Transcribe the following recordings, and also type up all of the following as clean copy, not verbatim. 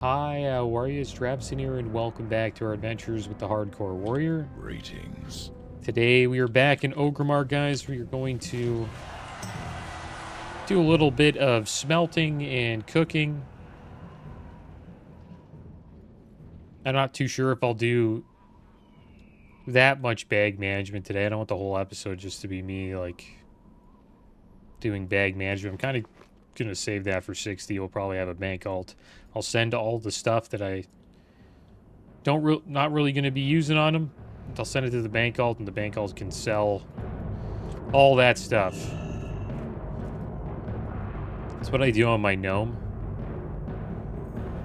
Hi, how are you? It's Travis in here, and welcome back to our adventures with the Hardcore Warrior. Greetings. Today we are back in Orgrimmar, guys. We are going to do a little bit of smelting and cooking. I'm not too sure if I'll do that much bag management today. I don't want the whole episode just to be me, like, doing bag management. I'm kind of going to save that for 60. We'll probably have a bank alt. I'll send all the stuff that I not really going to be using on them. I'll send it to the bank alt, and the bank alt can sell all that stuff. That's what I do on my gnome.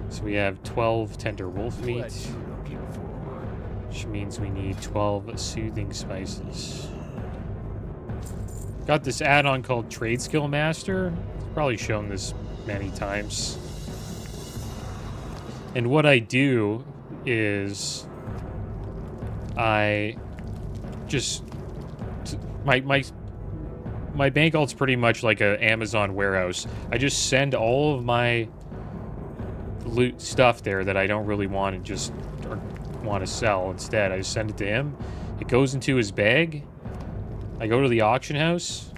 So we have 12 tender wolf meat, which means we need 12 soothing spices. Got this add-on called TradeSkillMaster. I've probably shown this many times. And what I do is I just my bank alt's pretty much like an Amazon warehouse. I just send all of my loot stuff there that I don't really want to just or want to sell. Instead, I just send it to him. It goes into his bag. I go to the auction house.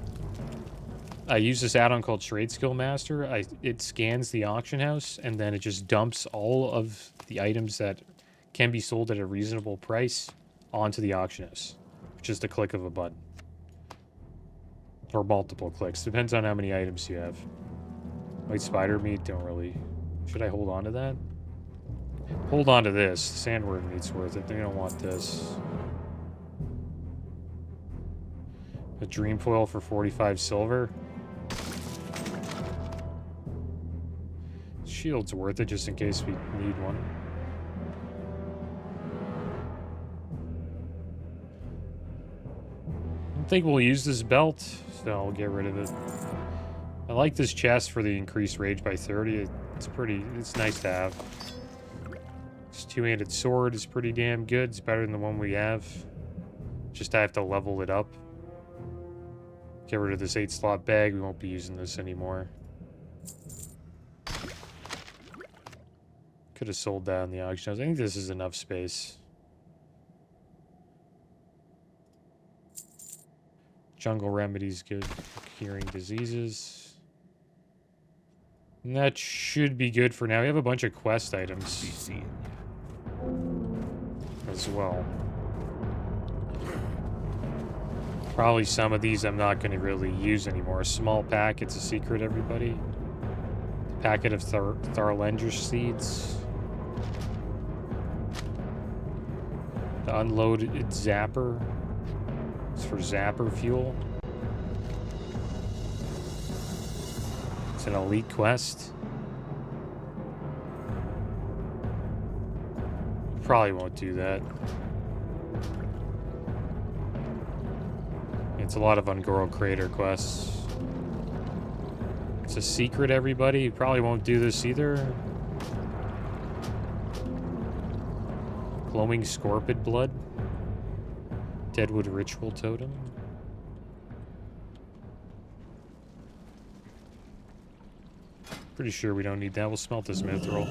I use this add-on called TradeSkillMaster. It scans the auction house, and then it just dumps all of the items that can be sold at a reasonable price onto the auction house. Just a click of a button. Or multiple clicks. Depends on how many items you have. White spider meat, don't really... Should I hold on to that? Hold on to this. Sandworm meat's worth it. They don't want this. A dream foil for 45 silver. Shield's worth it just in case we need one. I don't think we'll use this belt, so I'll get rid of it. I like this chest for the increased rage by 30. It's nice to have. This two-handed sword is pretty damn good. It's better than the one we have. Just I have to level it up. Get rid of this 8-slot bag. We won't be using this anymore. Could have sold that in the auction house. I think this is enough space. Jungle remedies good for curing diseases. And that should be good for now. We have a bunch of quest items as well. Probably some of these I'm not going to really use anymore. A small pack, it's a secret, everybody. Packet of Tharlanger seeds. The unloaded zapper. It's for zapper fuel. It's an elite quest. Probably won't do that. It's a lot of Ungoro Crater quests. It's a secret, everybody. You probably won't do this either. Glowing Scorpid Blood. Deadwood Ritual Totem. Pretty sure we don't need that. We'll smelt this mithril.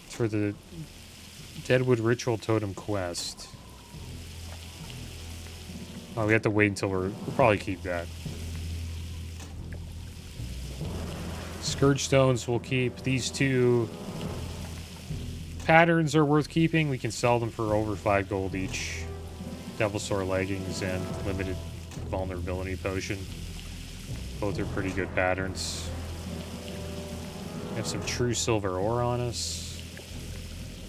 It's for the Deadwood Ritual Totem quest. Oh, we have to wait until we'll probably keep that. Scourge Stones we'll keep. These two patterns are worth keeping. We can sell them for over 5 gold each. Devil Sword Leggings and Limited Vulnerability Potion. Both are pretty good patterns. We have some true silver ore on us.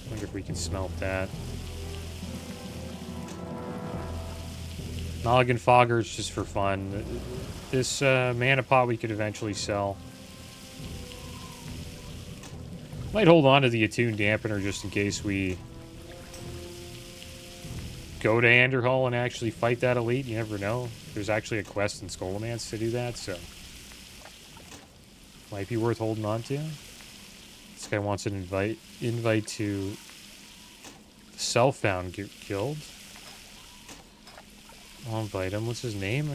Wonder if we can smelt that. Noggin Fogger is just for fun. This mana pot we could eventually sell. Might hold on to the Attune Dampener just in case we go to Anderhall and actually fight that elite. You never know. There's actually a quest in Scholomance to do that, so might be worth holding on to. This guy wants an invite to the Self-Found Guild. I'll invite him. What's his name?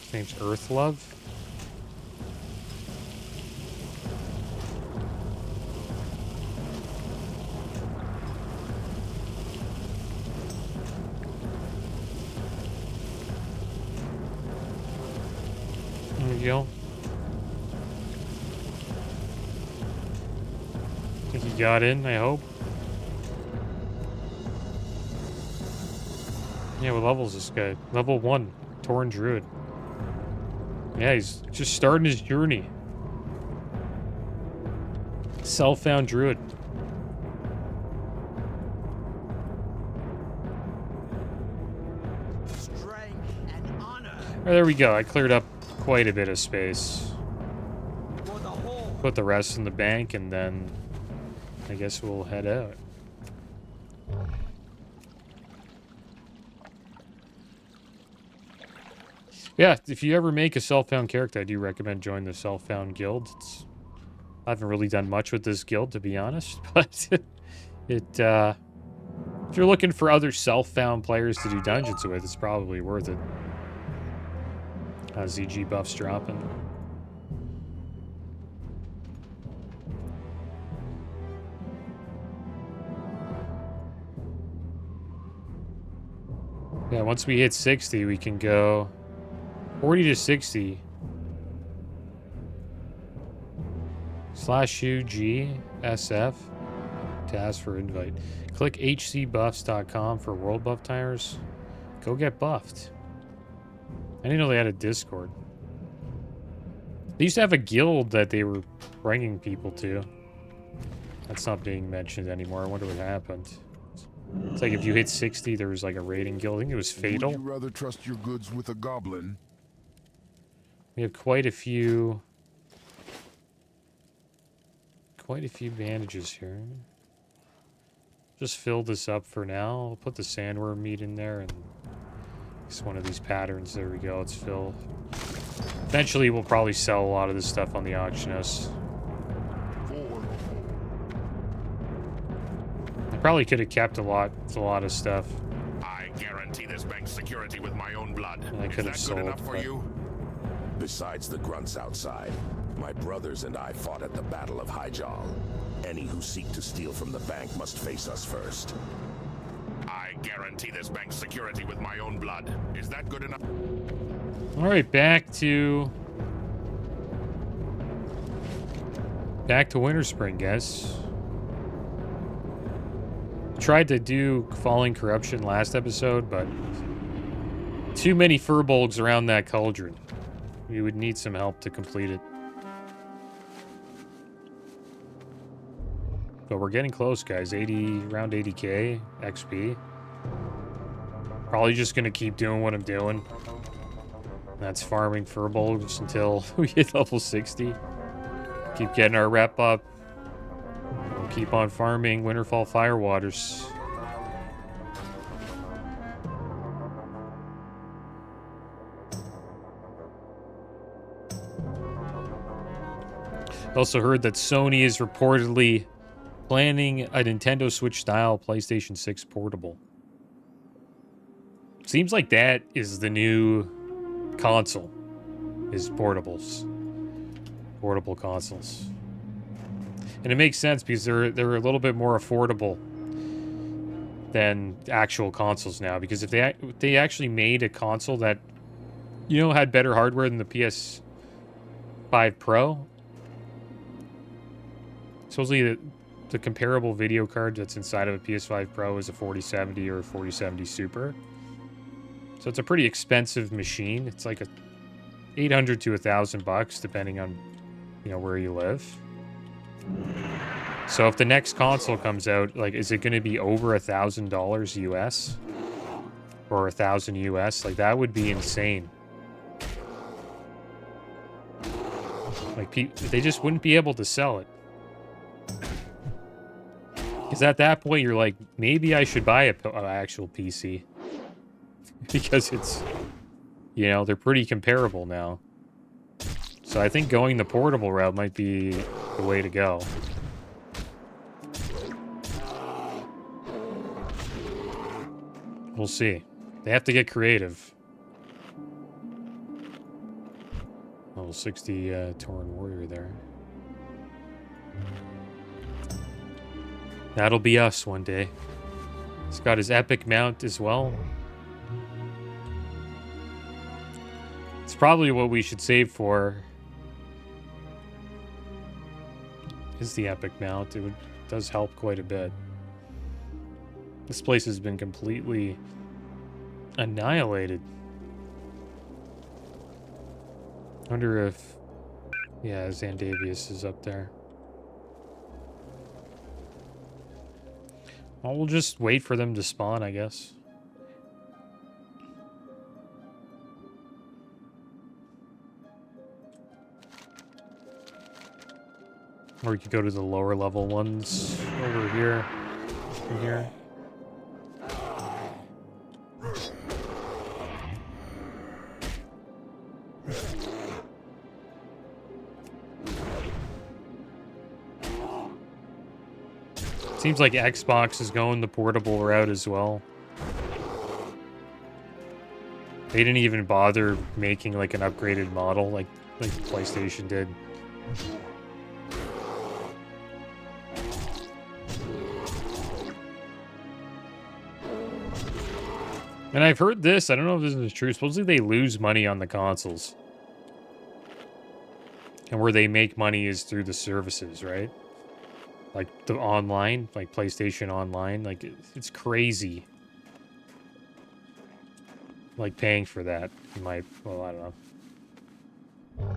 His name's Earthlove. You got in, I hope. Yeah, what level is this guy? Level 1. Tauren Druid. Yeah, he's just starting his journey. Self-found Druid. Strength and honor. Oh, there we go. I cleared up quite a bit of space. For the whole. Put the rest in the bank, and then I guess we'll head out. Yeah, if you ever make a self-found character, I do recommend joining the self-found guild. I haven't really done much with this guild, to be honest, but if you're looking for other self-found players to do dungeons with, it's probably worth it. ZG buffs dropping. Yeah, once we hit 60, we can go 40 to 60. /UGSF to ask for invite. Click hcbuffs.com for world buff timers. Go get buffed. I didn't know they had a Discord. They used to have a guild that they were bringing people to. That's not being mentioned anymore. I wonder what happened. It's like if you hit 60, there was like a raiding guild. I think it was Fatal. Would you rather trust your goods with a goblin? We have quite a few bandages here. Just fill this up for now. I'll put the sandworm meat in there and it's one of these patterns. There we go. Let's fill. Eventually, we'll probably sell a lot of this stuff on the auction house. I probably could have kept a lot of stuff. I guarantee this bank's security with my own blood. I could have Is that sold, good enough for but- you? Besides the grunts outside, my brothers and I fought at the Battle of Hyjal. Any who seek to steal from the bank must face us first. I guarantee this bank's security with my own blood. Is that good enough? All right, back to Winter Spring, guys. Tried to do Falling Corruption last episode, but too many furbolgs around that cauldron. We would need some help to complete it. But we're getting close, guys. Around 80k XP. Probably just gonna keep doing what I'm doing. That's farming furbolgs until we hit level 60. Keep getting our rep up. We'll keep on farming Winterfall Firewaters. Also heard that Sony is reportedly planning a Nintendo Switch-style PlayStation 6 portable. Seems like that is the new console, is portables. Portable consoles. And it makes sense because they're a little bit more affordable than actual consoles now. Because if they actually made a console that, you know, had better hardware than the PS5 Pro, supposedly the comparable video card that's inside of a PS5 Pro is a 4070 or a 4070 Super. So it's a pretty expensive machine. It's like a $800 to $1,000 depending on, you know, where you live. So if the next console comes out, like, is it going to be over $1,000 US or $1,000 US? Like, that would be insane. Like, they just wouldn't be able to sell it. Because at that point, you're like, maybe I should buy an actual PC. Because it's, you know, they're pretty comparable now. So I think going the portable route might be the way to go. We'll see. They have to get creative. Level 60 Tauren Warrior there. That'll be us one day. He's got his epic mount as well. It's probably what we should save for. is the epic mount. Does help quite a bit. This place has been completely annihilated. Wonder if... Yeah, Zandavius is up there. Well, we'll just wait for them to spawn, I guess. Or we could go to the lower level ones over here. From here. Seems like Xbox is going the portable route as well. They didn't even bother making like an upgraded model like PlayStation did. And I've heard this, I don't know if this is true, supposedly they lose money on the consoles. And where they make money is through the services, right? Like the online, like PlayStation Online, like it's crazy. Like paying for that, well, I don't know.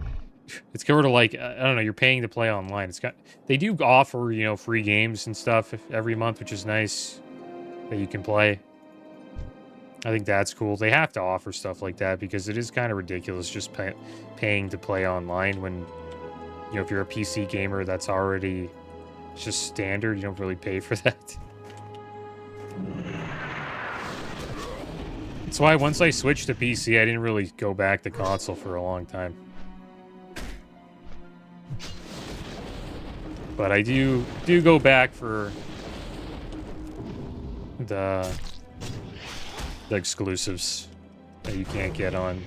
It's sort of like, I don't know, you're paying to play online. They do offer, you know, free games and stuff every month, which is nice that you can play. I think that's cool. They have to offer stuff like that because it is kind of ridiculous just paying to play online when, you know, if you're a PC gamer, that's already just standard. You don't really pay for that. That's why once I switched to PC, I didn't really go back to console for a long time. But I do go back for the exclusives that you can't get on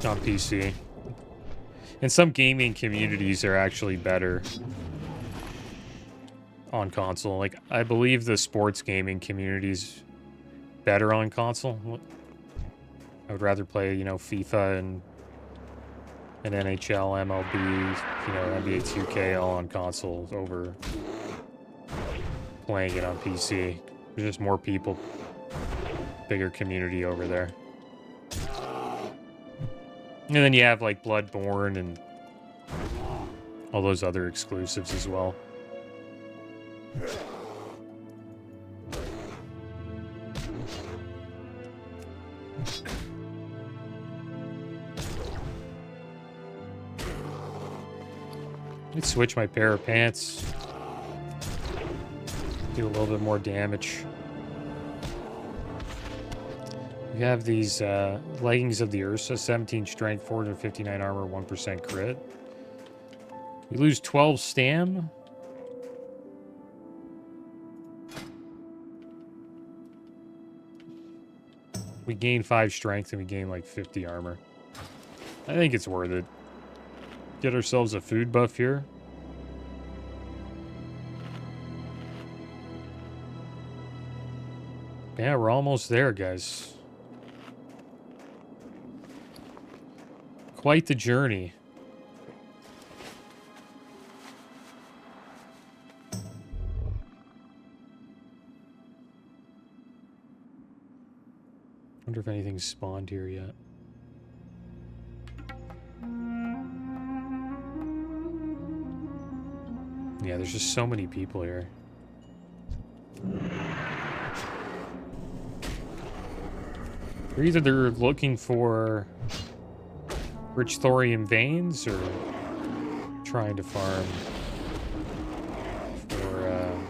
PC. And some gaming communities are actually better on console. Like, I believe the sports gaming community's better on console. I would rather play, you know, FIFA and NHL, MLB, you know, NBA 2K all on consoles over playing it on PC. There's just more people, bigger community over there. And then you have like Bloodborne and all those other exclusives as well. Let's switch my pair of pants. Do a little bit more damage. We have these leggings of the Ursa, 17 strength, 459 armor, 1% crit. We lose 12 stam. We gain 5 strength and we gain like 50 armor. I think it's worth it. Get ourselves a food buff here. Yeah, we're almost there, guys. Quite the journey. Wonder if anything's spawned here yet. Yeah, there's just so many people here. Either they're looking for rich thorium veins or trying to farm for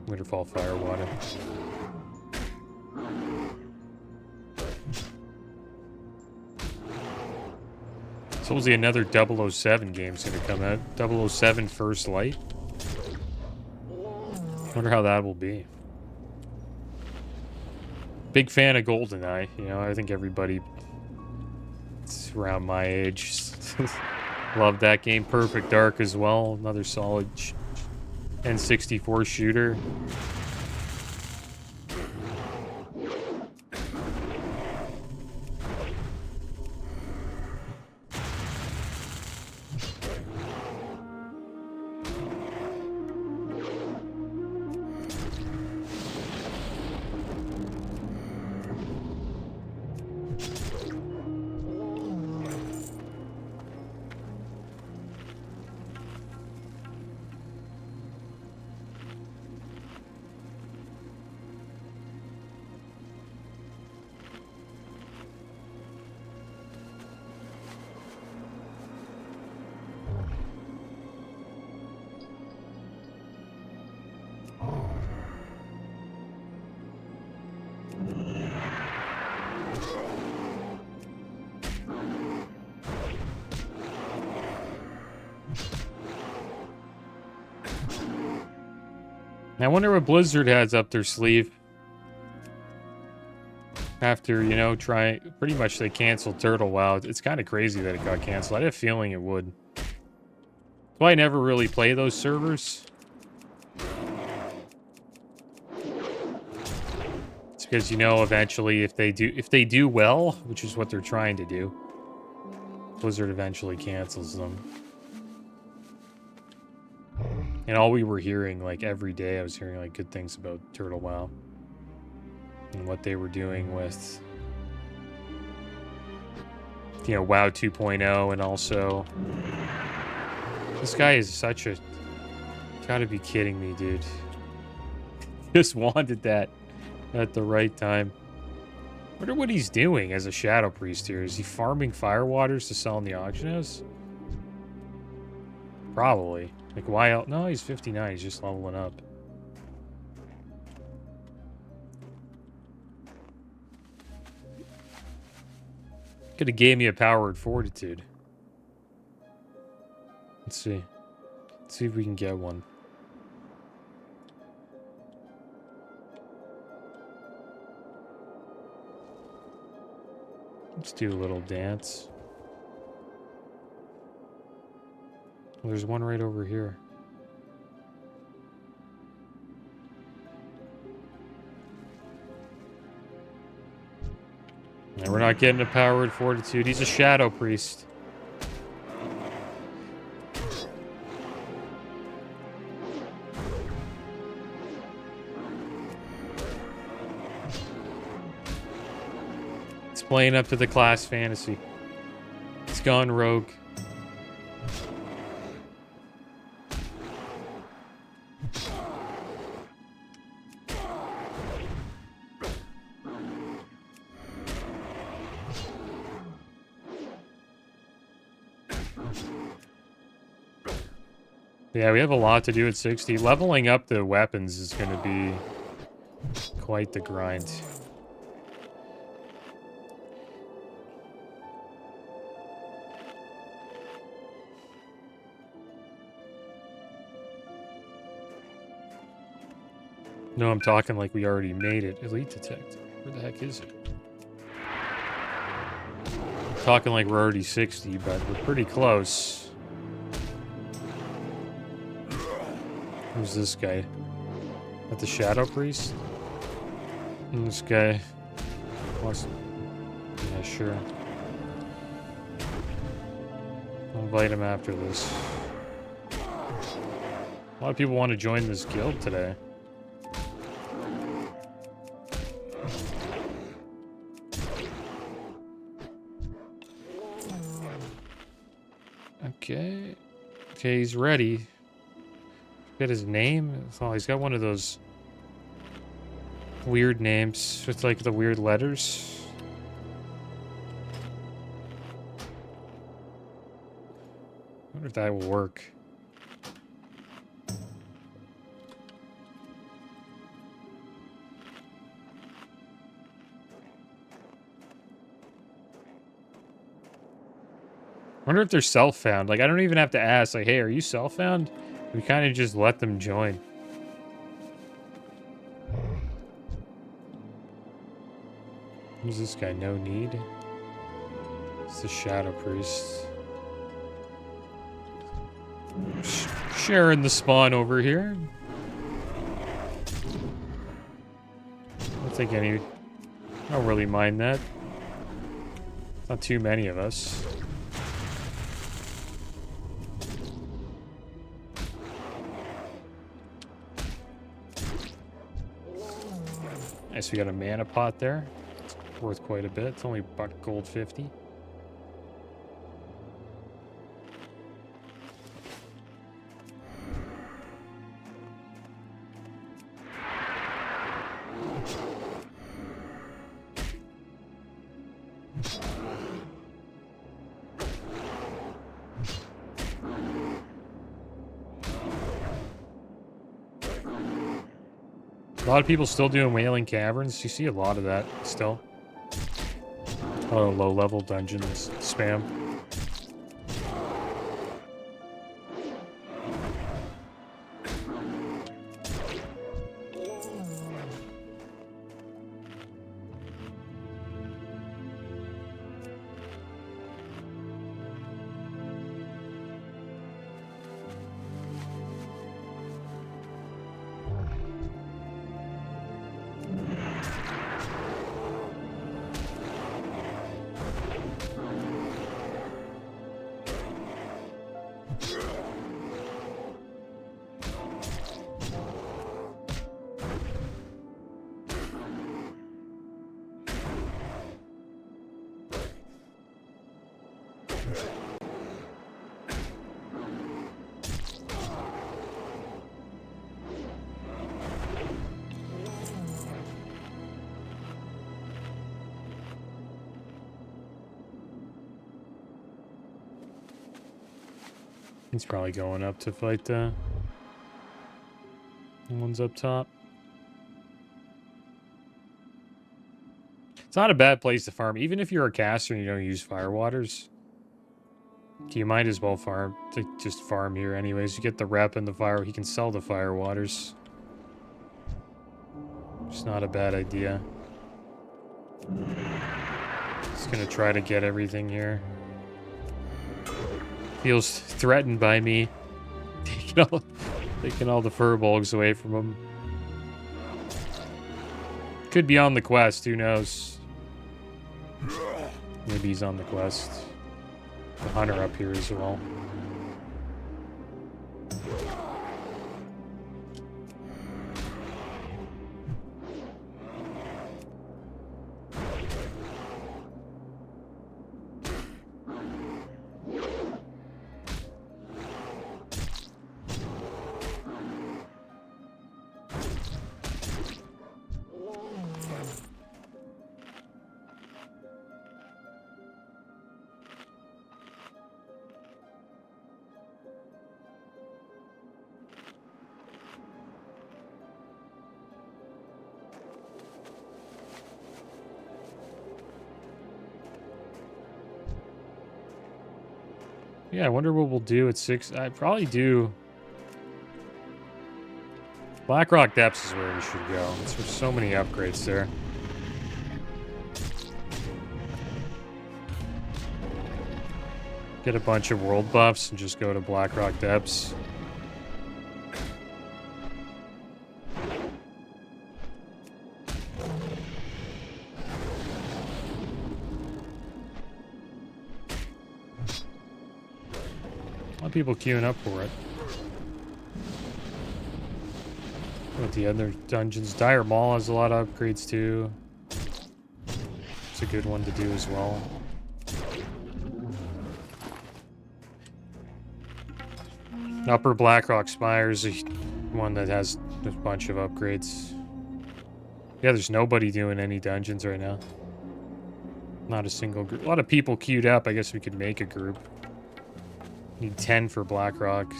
Winterfall Firewater. Supposedly another 007 game's gonna come out. 007 First Light. Wonder how that will be. Big fan of GoldenEye. You know, I think everybody around my age loved that game. Perfect Dark as well. Another solid N64 shooter. I wonder what Blizzard has up their sleeve. After, you know, pretty much they canceled Turtle WoW. It's kind of crazy that it got canceled. I had a feeling it would. That's why I never really play those servers. It's because, you know, eventually if they do well, which is what they're trying to do, Blizzard eventually cancels them. And all we were hearing, like, every day, I was hearing, like, good things about Turtle WoW. And what they were doing with, you know, WoW 2.0, and also... This guy is such a... Gotta be kidding me, dude. Just wanted that at the right time. Wonder what he's doing as a Shadow Priest here. Is he farming Firewaters to sell in the auction house? Probably. Like, why else? No, he's 59. He's just leveling up. Could have gave me a powered fortitude. Let's see. Let's see if we can get one. Let's do a little dance. Well, there's one right over here. And we're not getting a powered fortitude. He's a Shadow Priest. It's playing up to the class fantasy. It's gone rogue. Yeah, we have a lot to do at 60. Leveling up the weapons is going to be quite the grind. No, I'm talking like we already made it. Elite Detect. Where the heck is it? I'm talking like we're already 60, but we're pretty close. Who's this guy? At the Shadow Priest? And this guy. What's... Yeah, sure. I'll invite him after this. A lot of people want to join this guild today. Okay. Okay, he's ready. Get his name? Oh, he's got one of those weird names with like the weird letters. I wonder if that will work. I wonder if they're self-found. Like, I don't even have to ask, like, hey, are you self-found? We kind of just let them join. Who's this guy? No need? It's the Shadow Priest. Sharing the spawn over here. I don't think any... I don't really mind that. Not too many of us. Nice, we got a mana pot there. It's worth quite a bit. It's only gold 50. A lot of people still doing Wailing Caverns. You see a lot of that still. Oh, low-level dungeons spam. He's probably going up to fight the ones up top. It's not a bad place to farm, even if you're a caster and you don't use firewaters. You might as well farm, just farm here anyways. You get the rep and the fire. He can sell the firewaters. It's not a bad idea. Just gonna try to get everything here. Feels threatened by me taking all the furbolgs away from him. Could be on the quest, who knows? Maybe he's on the quest. The hunter up here as well. Yeah, I wonder what we'll do at 6. I'd probably do... Blackrock Depths is where we should go. There's so many upgrades there. Get a bunch of world buffs and just go to Blackrock Depths. People queuing up for it. With the other dungeons, Dire Maul has a lot of upgrades too. It's a good one to do as well. Upper Blackrock Spire is one that has a bunch of upgrades. Yeah, there's nobody doing any dungeons right now. Not a single group. A lot of people queued up. I guess we could make a group. Need 10 for Blackrock.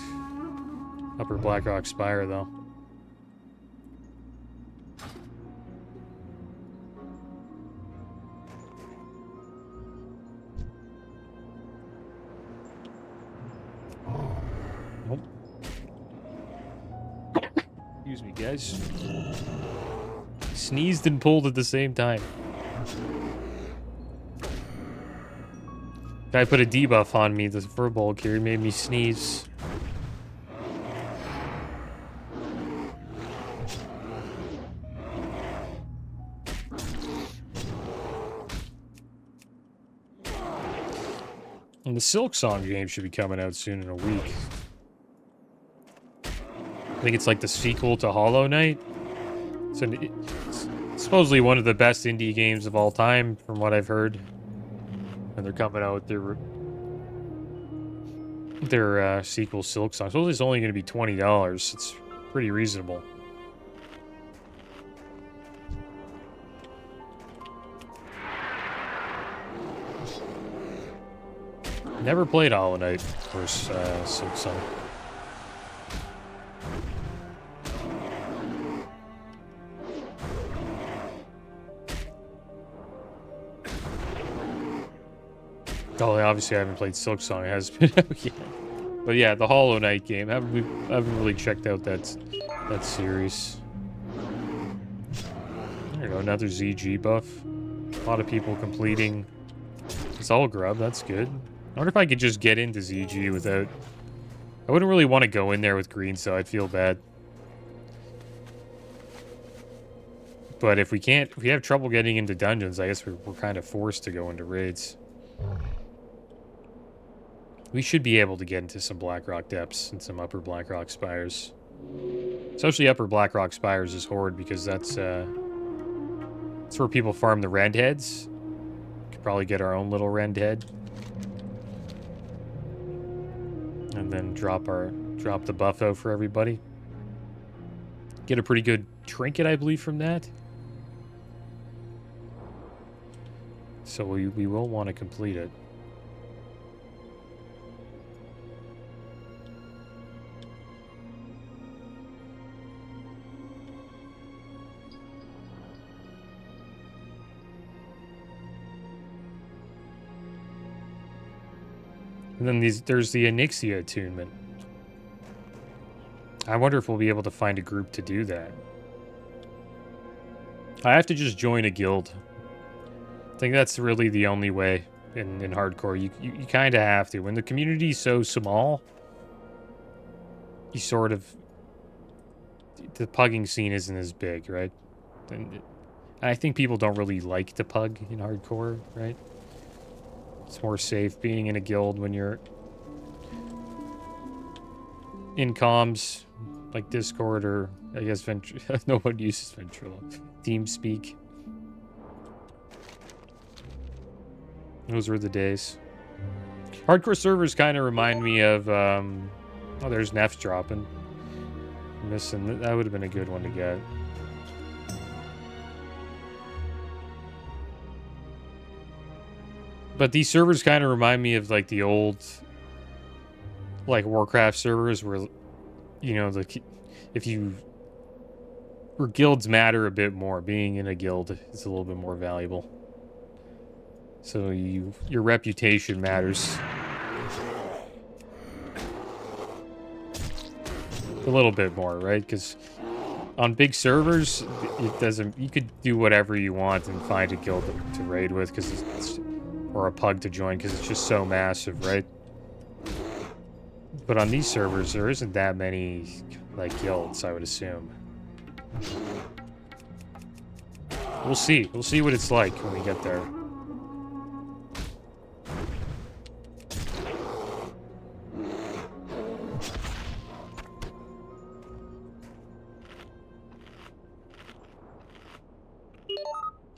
Upper Blackrock Spire, though. Nope. Excuse me, guys. Sneezed and pulled at the same time. Guy put a debuff on me, the furbolg here. He made me sneeze. And the Silk Song game should be coming out soon in a week. I think it's like the sequel to Hollow Knight. It's supposedly one of the best indie games of all time, from what I've heard. And they're coming out with their sequel, Silk Song. So it's only going to be $20. It's pretty reasonable. Never played Hollow Knight versus Silk Song. Oh, obviously I haven't played Silk Song. It has been out yet. But yeah, the Hollow Knight game. I haven't really checked out that series. There you go, another ZG buff. A lot of people completing Soul Grub. That's good. I wonder if I could just get into ZG without... I wouldn't really want to go in there with green, so I'd feel bad. But if we have trouble getting into dungeons, I guess we're kind of forced to go into raids. We should be able to get into some Blackrock Depths and some Upper Blackrock Spires. Especially Upper Blackrock Spires is Horde, because that's where people farm the Rend Heads. Could probably get our own little Rend Head. And then drop the buff out for everybody. Get a pretty good trinket, I believe, from that. So we will want to complete it. And then there's the Onyxia attunement. I wonder if we'll be able to find a group to do that. I have to just join a guild. I think that's really the only way in hardcore. You kind of have to. When the community's so small, you sort of... The pugging scene isn't as big, right? And I think people don't really like to pug in hardcore, right? It's more safe being in a guild when you're in comms, like Discord or, I guess, no one uses Ventrilo. TeamSpeak. Those were the days. Hardcore servers kind of remind me of, oh, there's Neff's dropping. Missing, that would have been a good one to get. But these servers kind of remind me of, like, the old, like, Warcraft servers where, you know, where guilds matter a bit more. Being in a guild is a little bit more valuable. So your reputation matters. A little bit more, right? Because on big servers, it doesn't... You could do whatever you want and find a guild to raid with, because it's... Or a pug to join, because it's just so massive, right? But on these servers, there isn't that many, like, guilds, I would assume. We'll see. We'll see what it's like when we get there.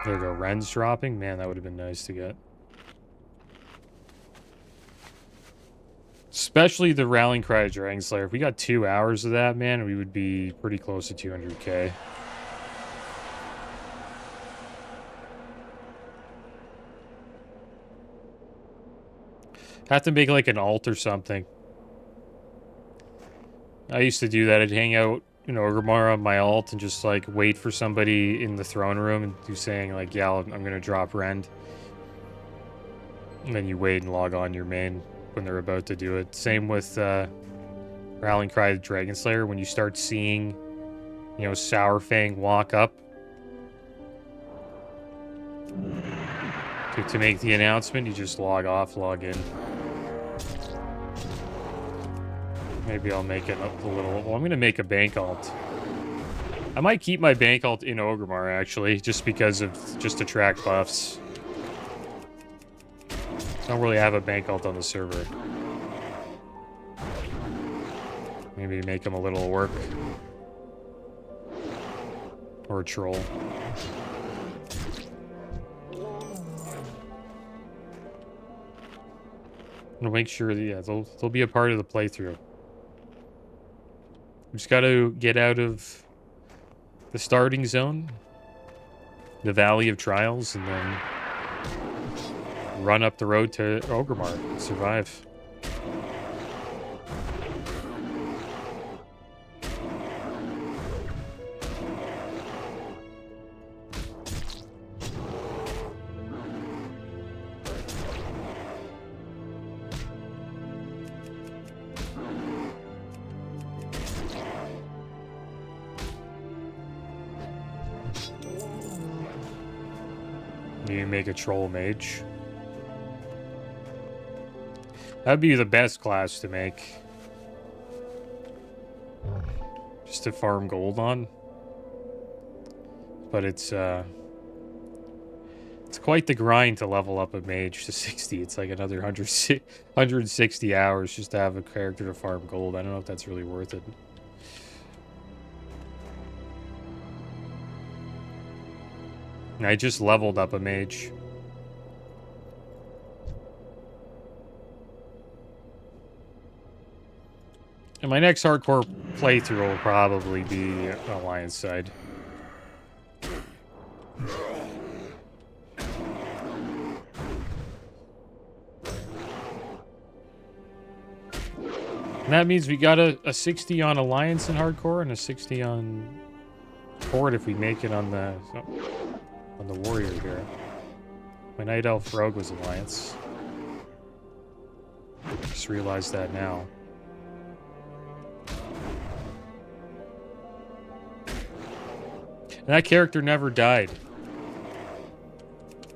There we go. Ren's dropping. Man, that would have been nice to get. Especially the Rallying Cry of Dragon Slayer. If we got 2 hours of that, man, we would be pretty close to 200k. Have to make like an alt or something. I used to do that. I'd hang out, you know, Orgrimmar on my alt and just like wait for somebody in the throne room and do saying like, yeah, I'm gonna drop Rend. And then you wait and log on your main when they're about to do it. Same with Rallying Cry of Dragon Slayer. When you start seeing, you know, Sourfang walk up to make the announcement, you just log off, log in. Maybe I'll make it a little... Well, I'm going to make a bank alt. I might keep my bank alt in Orgrimmar, actually, just because of... Just to track buffs. Don't really have a bank alt on the server. Maybe make him a little work. Or a troll. I'll make sure that, yeah, they'll be a part of the playthrough. We just got to get out of the starting zone, the Valley of Trials, and then run up the road to Orgrimmar and survive. You make a troll mage. That'd be the best class to make. Just to farm gold on. But it's quite the grind to level up a mage to 60. It's like another 160 hours just to have a character to farm gold. I don't know if that's really worth it. I just leveled up a mage. And my next hardcore playthrough will probably be Alliance side. And that means we got a 60 on Alliance and hardcore and a 60 on Horde if we make it on the warrior here. My Night Elf Rogue was Alliance. Just realized that now. And that character never died.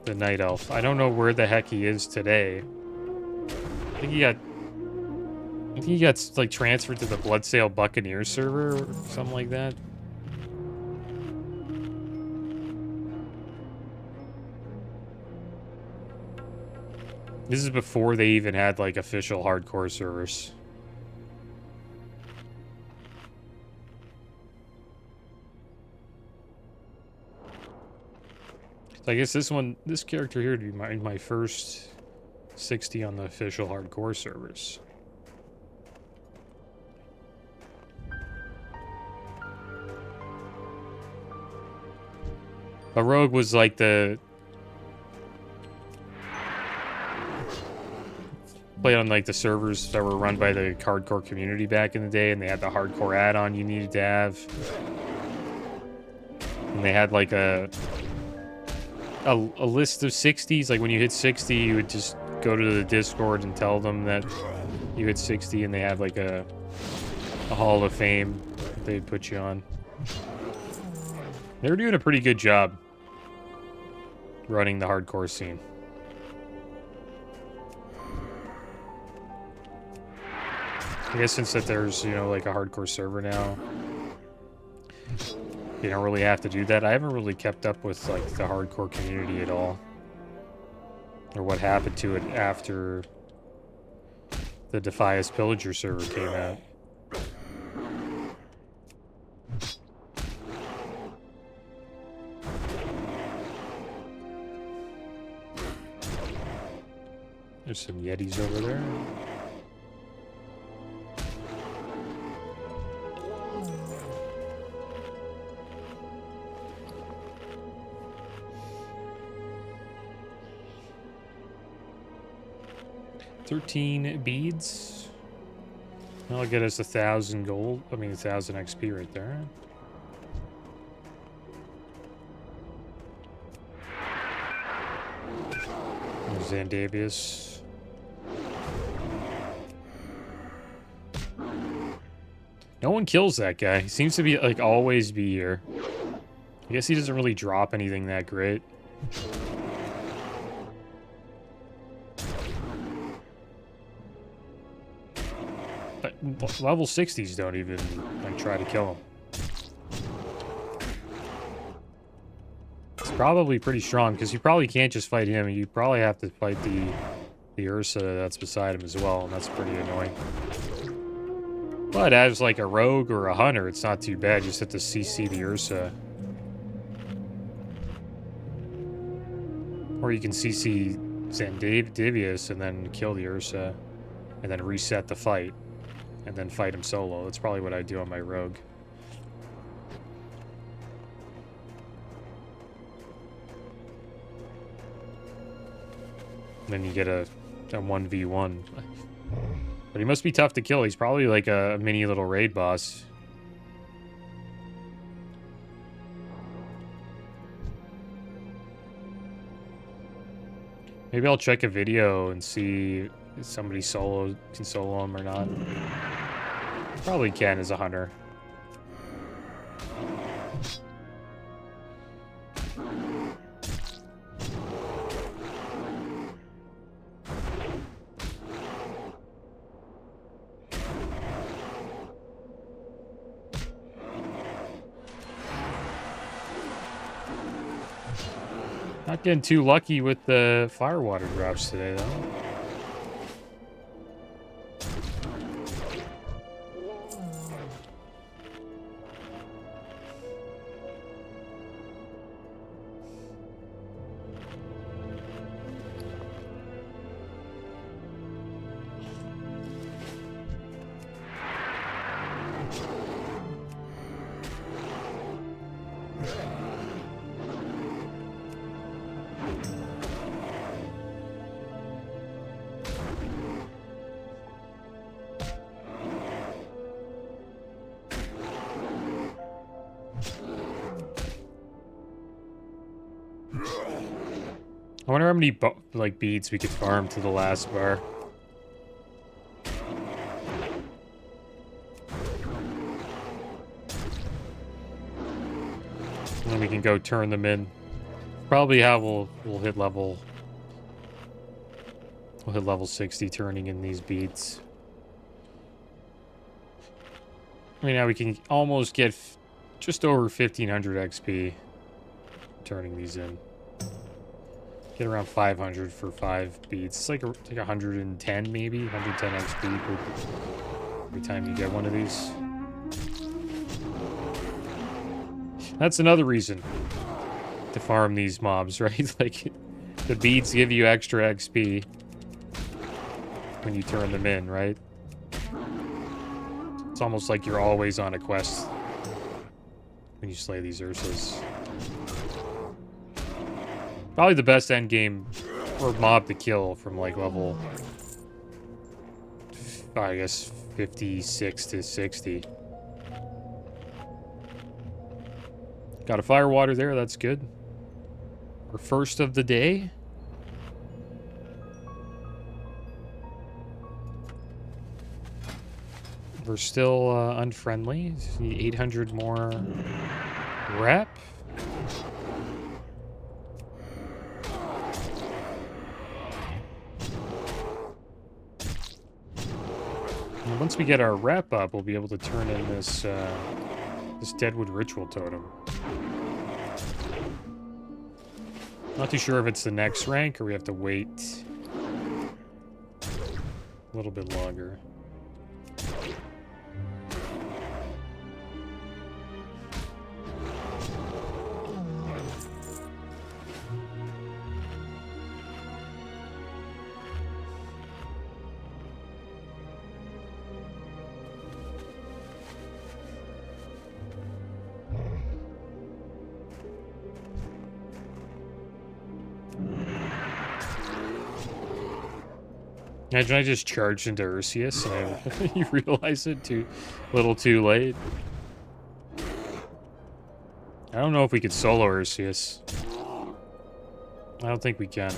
The Night Elf. I don't know where the heck he is today. I think he got like transferred to the Bloodsail Buccaneer server or something like that. This is before they even had like official hardcore servers. So I guess this character here would be my first 60 on the official hardcore servers. A rogue was like the... Played on like the servers that were run by the hardcore community back in the day, and they had the hardcore add-on you needed to have. And they had like a list of 60s. Like when you hit 60, you would just go to the Discord and tell them that you hit 60, and they had like a Hall of Fame that they'd put you on. They were doing a pretty good job running the hardcore scene. I guess since that there's, you know, like a hardcore server now, you don't really have to do that. I haven't really kept up with, like, the hardcore community at all. Or what happened to it after the Defias Pillager server came out. There's some Yetis over there. $13 beads. That'll get us 1,000 gold. I mean, 1,000 XP right there. There's Zandavius. No one kills that guy. He seems to be, like, always be here. I guess he doesn't really drop anything that great. But level 60s don't even, like, try to kill him. It's probably pretty strong, because you probably can't just fight him. You probably have to fight the Ursa that's beside him as well, and that's pretty annoying. But as, like, a rogue or a hunter, it's not too bad. You just have to CC the Ursa. Or you can CC Zandavius and then kill the Ursa, and then reset the fight. And then fight him solo. That's probably what I do on my rogue. And then you get a 1v1. But he must be tough to kill. He's probably like a mini little raid boss. Maybe I'll check a video and see if somebody can solo him or not. Probably can as a hunter. Not getting too lucky with the firewater drops today, though. I wonder how many like beads we could farm to the last bar. And then we can go turn them in. Probably how we'll hit level. We'll hit level 60 turning in these beads. I mean, now we can almost get just over 1500 XP turning these in. Get around 500 for 5 beads. It's like, like 110 maybe, 110 XP every time you get one of these. That's another reason to farm these mobs, right? Like, the beads give you extra XP when you turn them in, right? It's almost like you're always on a quest when you slay these Ursas. Probably the best end game or mob to kill from like level, I guess, 56 to 60. Got a firewater there, that's good. Our first of the day. We're still unfriendly. Need 800 more rep. And once we get our rep up, we'll be able to turn in this this Deadwood Ritual Totem. Not too sure if it's the next rank or we have to wait a little bit longer. Imagine I just charged into Ursius and you realize it a little too late. I don't know if we could solo Ursius. I don't think we can.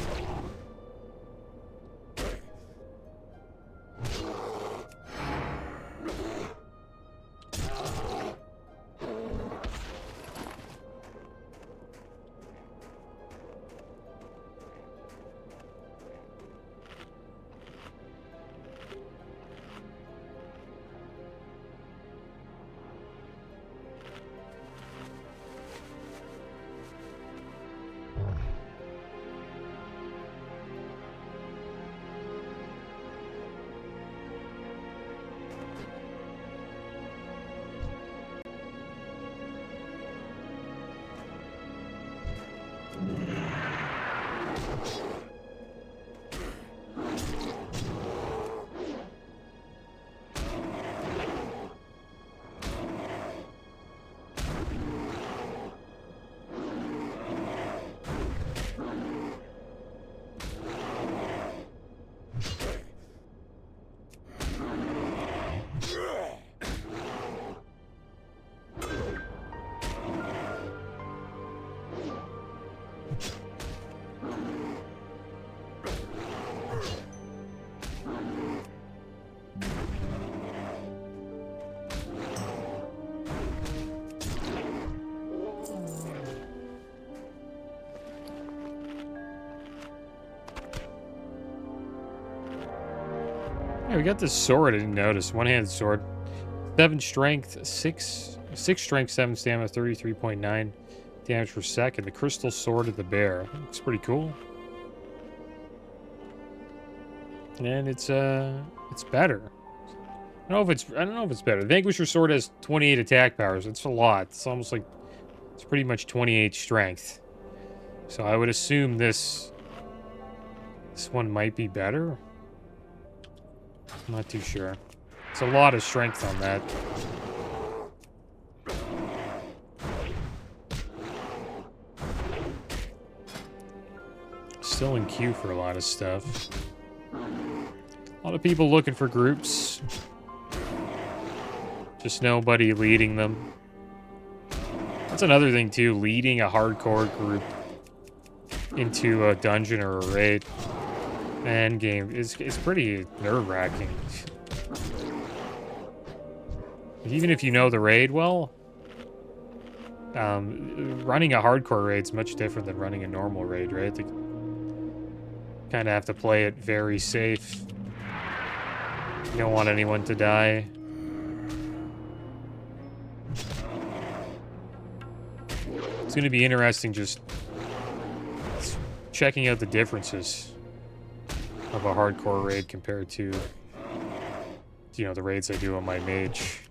Yeah, we got this sword I didn't notice. One-handed sword. 7 strength, 6 strength, 7 stamina, 33.9 damage per second. The crystal sword of the bear. Looks pretty cool. And it's better. I don't know if it's better. The Vanquisher sword has 28 attack powers. It's a lot. It's almost like it's pretty much 28 strength. So I would assume this one might be better. I'm not too sure. It's a lot of strength on that. Still in queue for a lot of stuff. A lot of people looking for groups. Just nobody leading them. That's another thing too, leading a hardcore group. into a dungeon or a raid. End game is pretty nerve-wracking. Even if you know the raid well, running a hardcore raid is much different than running a normal raid, right? They kind of have to play it very safe. You don't want anyone to die. It's going to be interesting just checking out the differences of a hardcore raid compared to, you know, the raids I do on my mage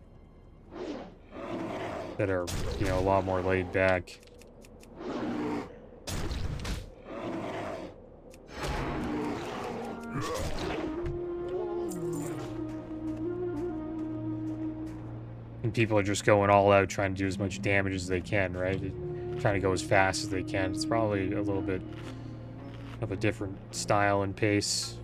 that are, you know, a lot more laid back. And people are just going all out trying to do as much damage as they can, right? Trying to go as fast as they can. It's probably a little bit of a different style and pace.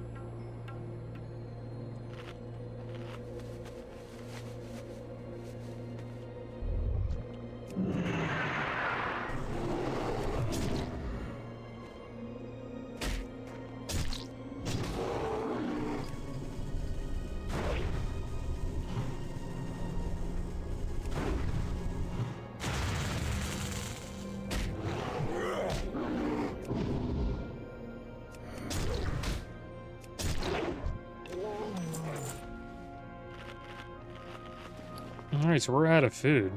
Alright, so we're out of food.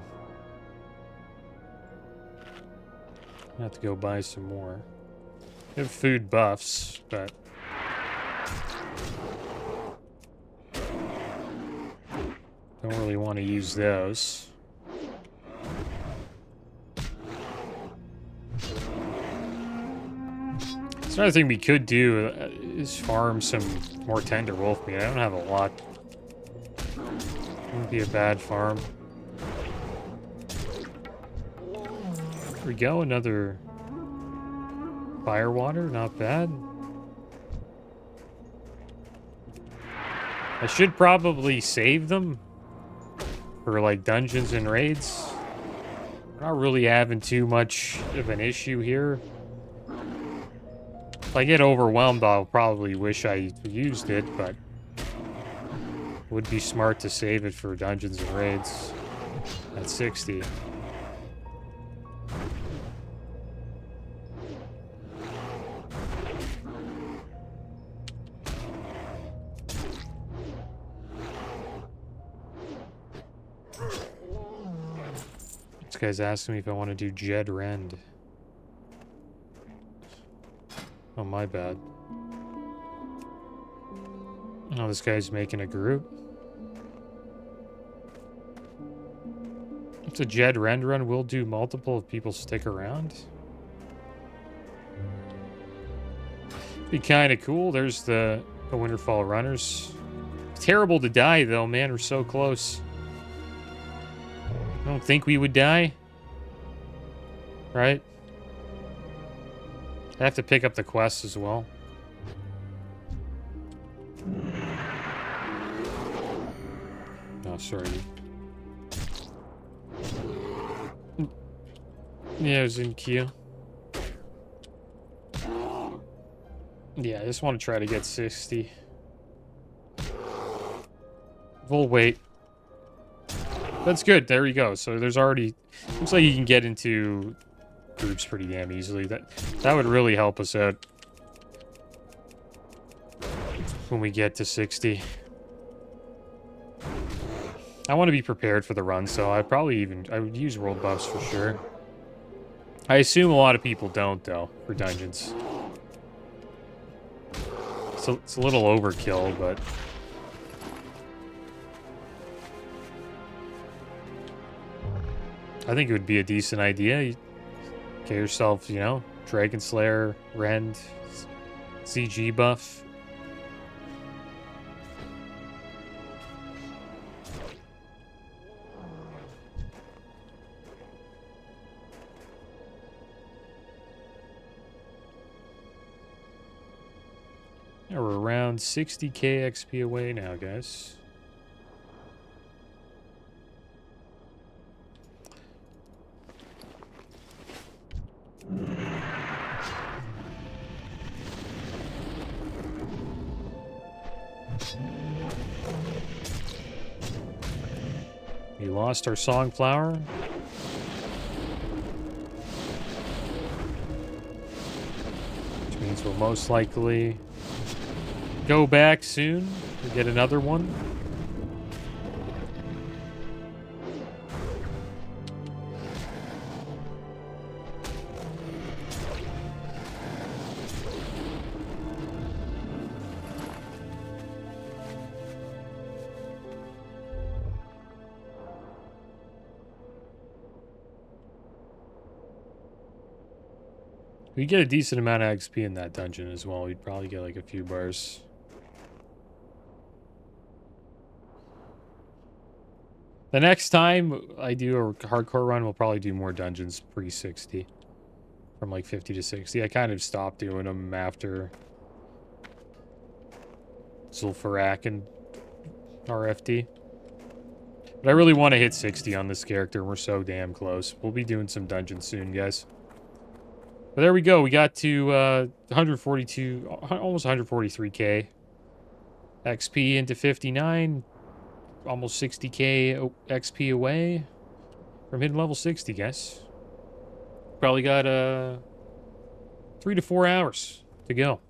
I have to go buy some more. We have food buffs, but don't really want to use those. So another thing we could do is farm some more tender wolf meat. I don't have a lot. Wouldn't be a bad farm. There we go, another firewater, not bad. I should probably save them for like dungeons and raids. We're not really having too much of an issue here. If I get overwhelmed, I'll probably wish I used it, but would be smart to save it for dungeons and raids at 60. This guy's asking me if I want to do Jed Rend. Oh, my bad. Oh, this guy's making a group. It's a Jed Rend run. We'll do multiple if people stick around. Be kind of cool. There's the Winterfall runners. Terrible to die, though, man. We're so close. I don't think we would die. Right? I have to pick up the quest as well. Oh, sorry. Yeah, it was in queue. Yeah, I just want to try to get 60. We'll wait. That's good. There you go. So there's already... Looks like you can get into groups pretty damn easily. That would really help us out when we get to 60. I want to be prepared for the run, so I would use world buffs for sure. I assume a lot of people don't, though, for dungeons. So it's a little overkill, but... I think it would be a decent idea. You get yourself, you know, Dragon Slayer, Rend, CG buff. Yeah, we're around 60k XP away now, guys. We lost our Songflower. Which means we'll most likely go back soon to get another one. We get a decent amount of XP in that dungeon as well. We'd probably get like a few bars. The next time I do a hardcore run, we'll probably do more dungeons pre-60. From like 50 to 60. I kind of stopped doing them after Zul'Farrak and RFD. But I really want to hit 60 on this character. We're so damn close. We'll be doing some dungeons soon, guys. But there we go. We got to 142, almost 143k XP into 59. Almost 60k XP away from hitting level 60, guys. Probably got 3 to 4 hours to go.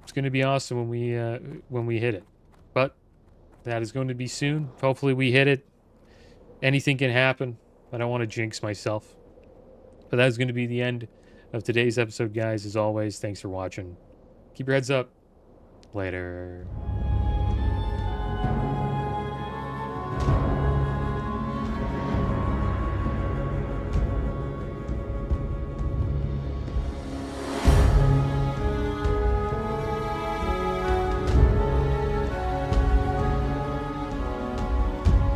It's going to be awesome when we hit it. But that is going to be soon. Hopefully we hit it. Anything can happen. I don't want to jinx myself. But that is going to be the end of today's episode, guys. As always, thanks for watching. Keep your heads up. Later.